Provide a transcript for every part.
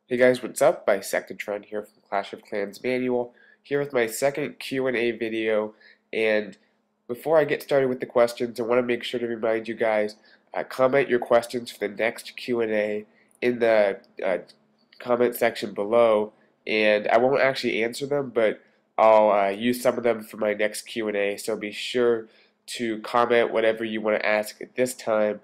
Hey guys, what's up? Bisectatron here from Clash of Clans Manual, here with my second Q&A video. And before I get started with the questions, I want to make sure to remind you guys, comment your questions for the next Q&A in the comment section below. And I won't actually answer them, but I'll use some of them for my next Q&A. So be sure to comment whatever you want to ask at this time,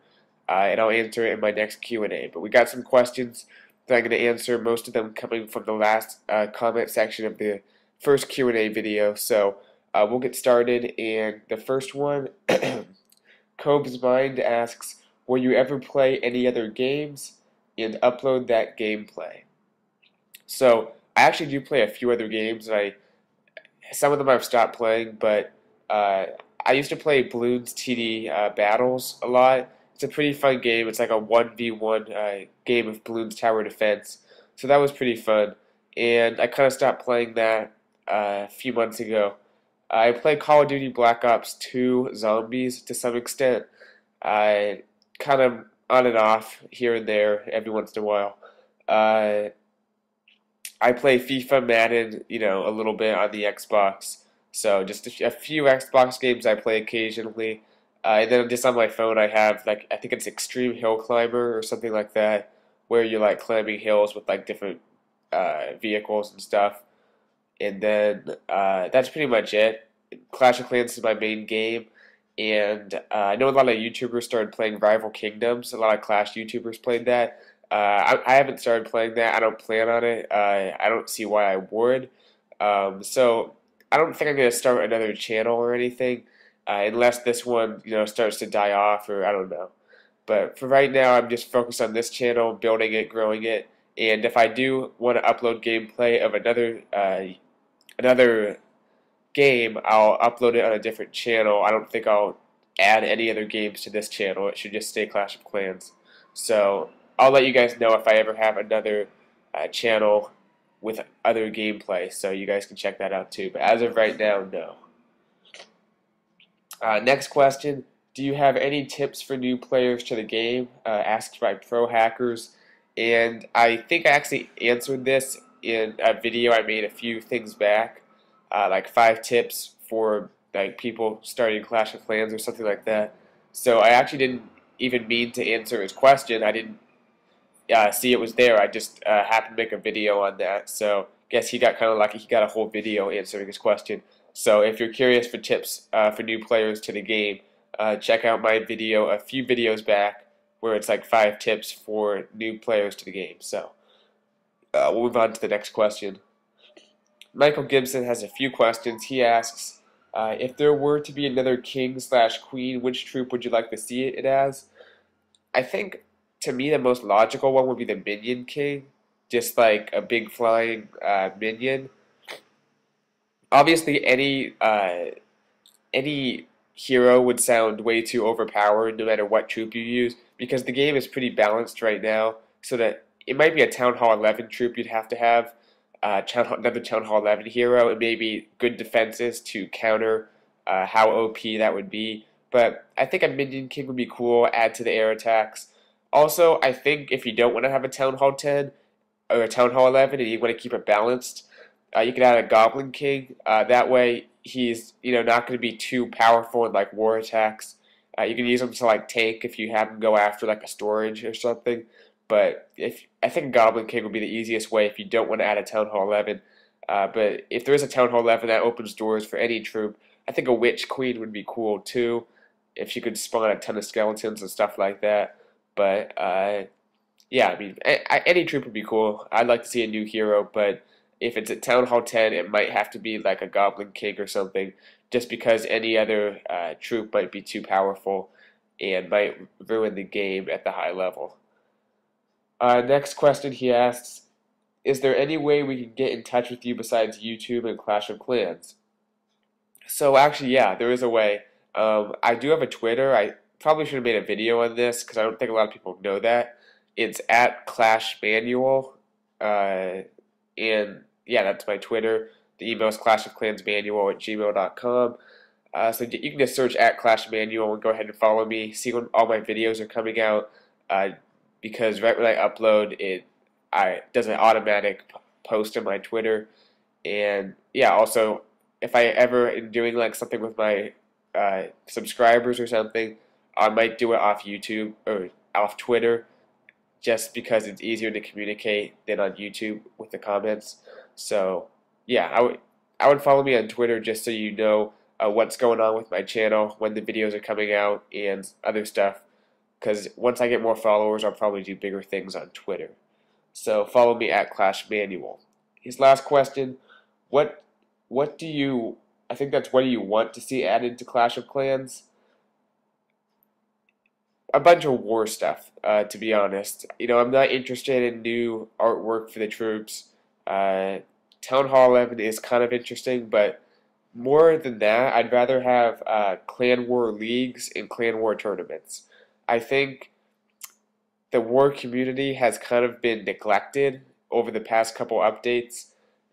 and I'll answer it in my next Q&A. But we got some questions that I'm going to answer, most of them coming from the last comment section of the first Q&A video. So we'll get started, and the first one, Cobe's Mind asks, will you ever play any other games and upload that gameplay? So I actually do play a few other games, and some of them I've stopped playing, but I used to play Bloons TD Battles a lot. It's a pretty fun game. It's like a 1v1 game of Bloons Tower Defense. So that was pretty fun. And I kind of stopped playing that a few months ago. I play Call of Duty Black Ops 2 Zombies to some extent. I kind of on and off here and there every once in a while. I play FIFA, Madden, a little bit on the Xbox. So just a few Xbox games I play occasionally. And then just on my phone I have, like, I think it's Extreme Hill Climber or something like that, where you're like climbing hills with like different vehicles and stuff. And then that's pretty much it. Clash of Clans is my main game. And I know a lot of YouTubers started playing Rival Kingdoms. A lot of Clash YouTubers played that. I haven't started playing that. I don't plan on it. I don't see why I would. So I don't think I'm going to start another channel or anything, unless this one, starts to die off, or I don't know. But for right now, I'm just focused on this channel, building it, growing it. And if I do want to upload gameplay of another game, I'll upload it on a different channel. I don't think I'll add any other games to this channel. It should just stay Clash of Clans. So I'll let you guys know if I ever have another channel with other gameplay, so you guys can check that out too. But as of right now, no. Next question. Do you have any tips for new players to the game? Asked by Pro Hackers. And I think I actually answered this in a video I made a few things back. Like 5 tips for like people starting Clash of Clans or something like that. So I actually didn't even mean to answer his question. I didn't see it was there. I just happened to make a video on that. So guess he got kind of lucky. He got a whole video answering his question. So if you're curious for tips for new players to the game, check out my video a few videos back where it's like 5 tips for new players to the game. So we'll move on to the next question. Michael Gibson has a few questions. He asks, if there were to be another king/queen, which troop would you like to see it as? I think, to me, the most logical one would be the Minion King, just like a big flying minion. Obviously, any hero would sound way too overpowered no matter what troop you use, because the game is pretty balanced right now, so that it might be a Town Hall 11 troop you'd have to have, another Town Hall 11 hero, and maybe good defenses to counter how OP that would be. But I think a Minion King would be cool, add to the air attacks. Also, I think if you don't want to have a Town Hall 10 or a Town Hall 11 and you want to keep it balanced, you can add a Goblin King. That way, he's not going to be too powerful in like war attacks. You can use him to like tank if you have him go after like a storage or something. But I think Goblin King would be the easiest way if you don't want to add a Town Hall 11. But if there is a Town Hall 11 that opens doors for any troop, I think a Witch Queen would be cool too, if she could spawn a ton of skeletons and stuff like that. But yeah, I mean, any troop would be cool. I'd like to see a new hero, but if it's at Town Hall 10, it might have to be like a Goblin King or something, just because any other troop might be too powerful and might ruin the game at the high level. Next question he asks, is there any way we can get in touch with you besides YouTube and Clash of Clans? So actually, yeah, there is a way. I do have a Twitter. I probably should have made a video on this because I don't think a lot of people know that. It's at Clash Manual, and yeah, that's my Twitter. The email is clashofclansmanual@gmail.com. So you can just search at Clash Manual and go ahead and follow me. See when all my videos are coming out. Because right when I upload it, I does an automatic post on my Twitter. And yeah, also if I ever am doing like something with my subscribers or something, I might do it off YouTube or off Twitter just because it's easier to communicate than on YouTube with the comments. So yeah, I would follow me on Twitter just so you know what's going on with my channel, when the videos are coming out, and other stuff. Because once I get more followers, I'll probably do bigger things on Twitter. So follow me at Clash Manual. His last question: What what do you? I think that's what do you want to see added to Clash of Clans? A bunch of war stuff, to be honest. I'm not interested in new artwork for the troops. Uh, Town Hall 11 is kind of interesting, but more than that, I'd rather have clan war leagues and clan war tournaments. I think the war community has kind of been neglected over the past couple updates.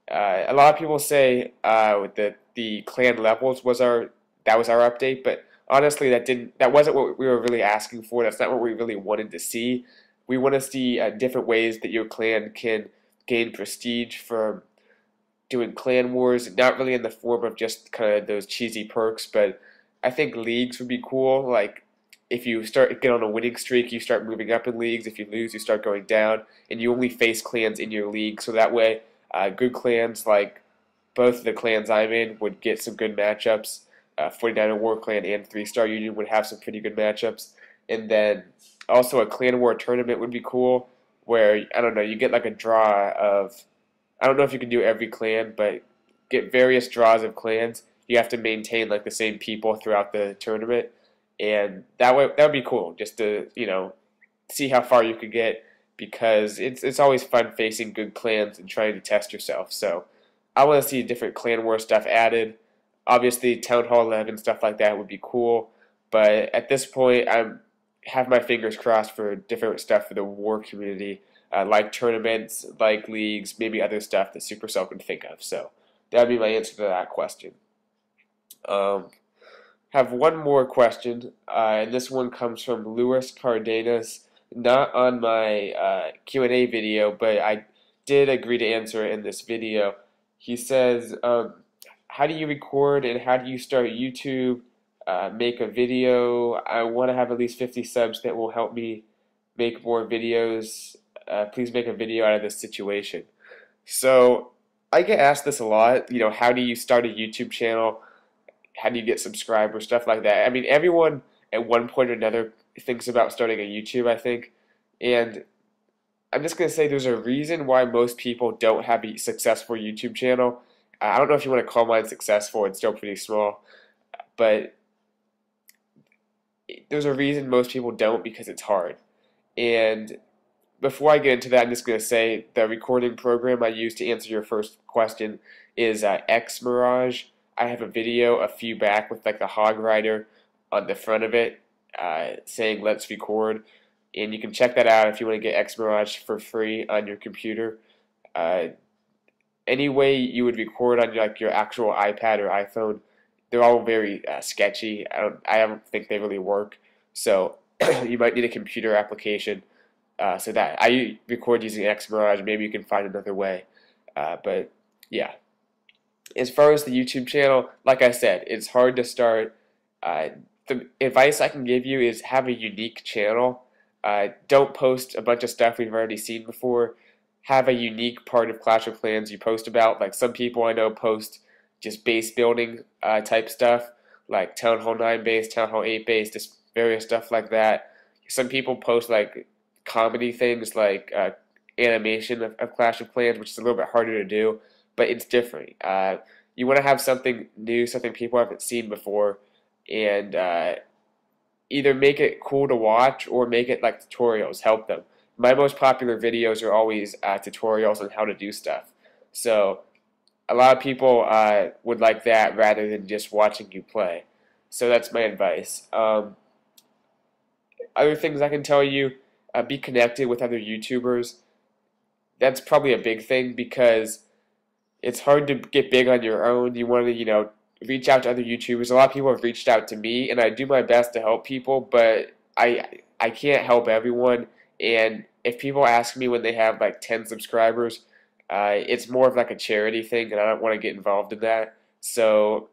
A lot of people say the clan levels was our update, but honestly, that wasn't what we were really asking for. That's not what we really wanted to see. We want to see different ways that your clan can gain prestige from doing clan wars, not really in the form of just kind of those cheesy perks, but I think leagues would be cool. Like if you get on a winning streak, you start moving up in leagues. If you lose, you start going down, and you only face clans in your league. So that way, good clans like both the clans I'm in would get some good matchups. 49er War Clan and 3-Star Union would have some pretty good matchups. And then also a clan war tournament would be cool, where I don't know, you get like a draw of, I don't know if you can do every clan, but get various draws of clans. You have to maintain like the same people throughout the tournament, and that would be cool just to see how far you could get, because it's always fun facing good clans and trying to test yourself. So I want to see different clan war stuff added. Obviously, Town Hall 11 stuff like that would be cool, but at this point, I have my fingers crossed for different stuff for the war community, like tournaments, like leagues, maybe other stuff that Supercell can think of. So that would be my answer to that question. Have one more question, and this one comes from Luis Cardenas, not on my Q&A video, but I did agree to answer it in this video. He says, how do you record and how do you start YouTube? Make a video. I want to have at least 50 subs that will help me make more videos. Please make a video out of this situation. So I get asked this a lot. How do you start a YouTube channel? How do you get subscribers? Stuff like that. I mean, everyone at one point or another thinks about starting a YouTube, I think. And I'm just going to say there's a reason why most people don't have a successful YouTube channel. I don't know if you want to call mine successful. It's still pretty small. But there's a reason most people don't, because it's hard. And before I get into that, I'm just going to say the recording program I use to answer your first question is Xmirage. I have a video a few back with like the hog rider on the front of it saying let's record, and you can check that out if you want to get Xmirage for free on your computer. Any way you would record on like your actual iPad or iPhone, they're all very sketchy. I don't think they really work. So you might need a computer application. So that I record using Xmirage. Maybe you can find another way. But yeah, as far as the YouTube channel, like I said, it's hard to start. The advice I can give you is have a unique channel. Don't post a bunch of stuff we've already seen before. Have a unique part of Clash of Clans you post about. Like some people I know post just base building type stuff, like Town Hall 9 base, Town Hall 8 base, just various stuff like that. Some people post like comedy things, like animation of Clash of Clans, which is a little bit harder to do, but it's different. You want to have something new, something people haven't seen before, and either make it cool to watch or make it like tutorials, help them. My most popular videos are always tutorials on how to do stuff. So a lot of people would like that rather than just watching you play. So that's my advice. Other things I can tell you, be connected with other YouTubers. That's probably a big thing, because it's hard to get big on your own. You want to, reach out to other YouTubers. A lot of people have reached out to me, and I do my best to help people, but I can't help everyone, and if people ask me when they have like 10 subscribers, it's more of like a charity thing, and I don't want to get involved in that. So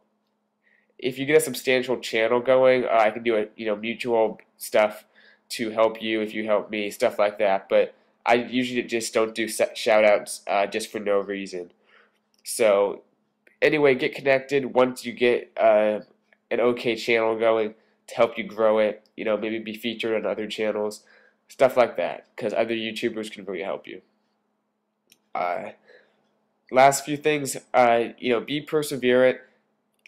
if you get a substantial channel going, I can do mutual stuff to help you if you help me, stuff like that. But I usually just don't do shout outs just for no reason. So anyway, get connected once you get an okay channel going to help you grow it. Maybe be featured on other channels, stuff like that, because other YouTubers can really help you. Last few things, be perseverant.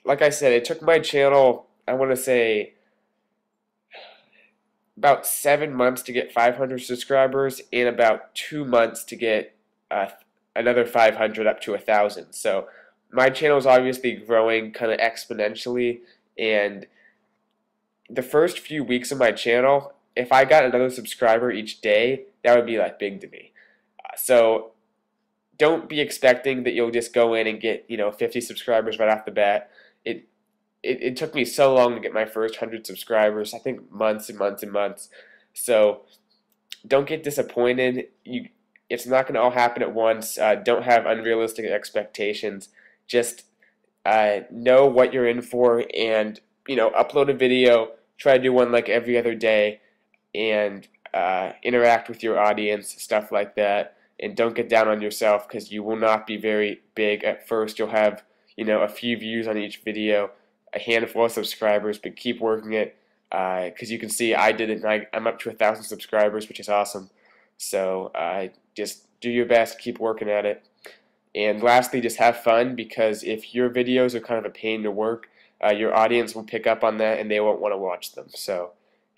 Like I said, it took my channel, I want to say, about 7 months to get 500 subscribers, and about 2 months to get another 500 up to 1,000. So my channel is obviously growing kind of exponentially, and the first few weeks of my channel, if I got another subscriber each day, that would be like big to me. So don't be expecting that you'll just go in and get 50 subscribers right off the bat. It took me so long to get my first 100 subscribers. I think months and months and months. So don't get disappointed. It's not going to all happen at once. Don't have unrealistic expectations. Just know what you're in for, and upload a video. Try to do one like every other day, and interact with your audience, stuff like that. And don't get down on yourself, because you will not be very big at first. You'll have a few views on each video, a handful of subscribers, but keep working it, because you can see I did it, and I'm up to 1,000 subscribers, which is awesome. So just do your best, keep working at it. And lastly, just have fun, because if your videos are kind of a pain to work, your audience will pick up on that and they won't want to watch them. So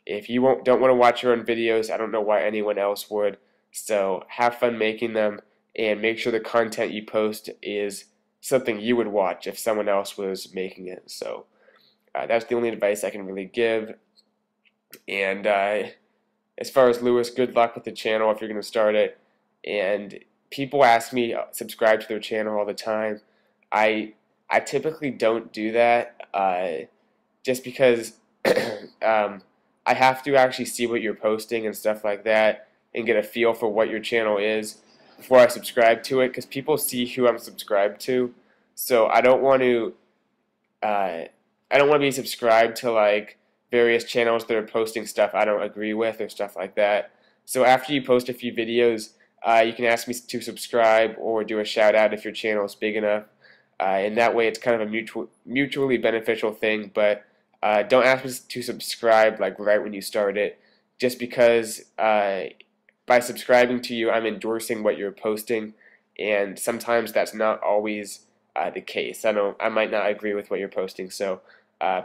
if you don't want to watch your own videos, I don't know why anyone else would. So have fun making them, and make sure the content you post is something you would watch if someone else was making it. So that's the only advice I can really give. And as far as Lewis, good luck with the channel if you're going to start it. And people ask me subscribe to their channel all the time. I typically don't do that, just because I have to actually see what you're posting and stuff like that, and get a feel for what your channel is before I subscribe to it, because people see who I'm subscribed to. So I don't want to be subscribed to like various channels that are posting stuff I don't agree with or stuff like that. So after you post a few videos, you can ask me to subscribe or do a shout out if your channel is big enough. And that way it's kind of a mutually beneficial thing. But don't ask me to subscribe like right when you start it, just because by subscribing to you, I'm endorsing what you're posting, and sometimes that's not always the case. I might not agree with what you're posting. So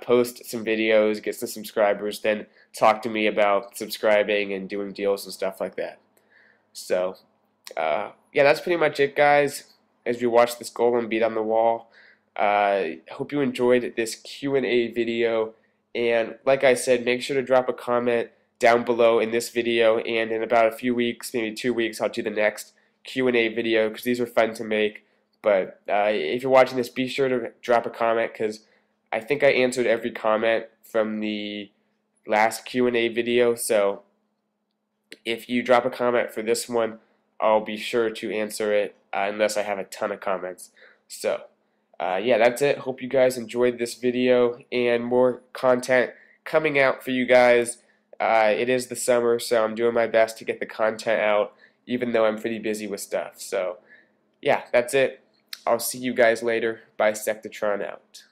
post some videos, get some subscribers, then talk to me about subscribing and doing deals and stuff like that. So yeah, that's pretty much it, guys, as we watch this golem beat on the wall. Hope you enjoyed this Q&A video, and like I said, make sure to drop a comment down below in this video, and in about a few weeks, maybe 2 weeks, I'll do the next Q&A video, because these are fun to make. But if you're watching this, be sure to drop a comment, because I think I answered every comment from the last Q&A video. So if you drop a comment for this one, I'll be sure to answer it, unless I have a ton of comments. So yeah, that's it. Hope you guys enjoyed this video, and more content coming out for you guys. It is the summer, so I'm doing my best to get the content out, even though I'm pretty busy with stuff. So yeah, that's it. I'll see you guys later. Bisectatron out.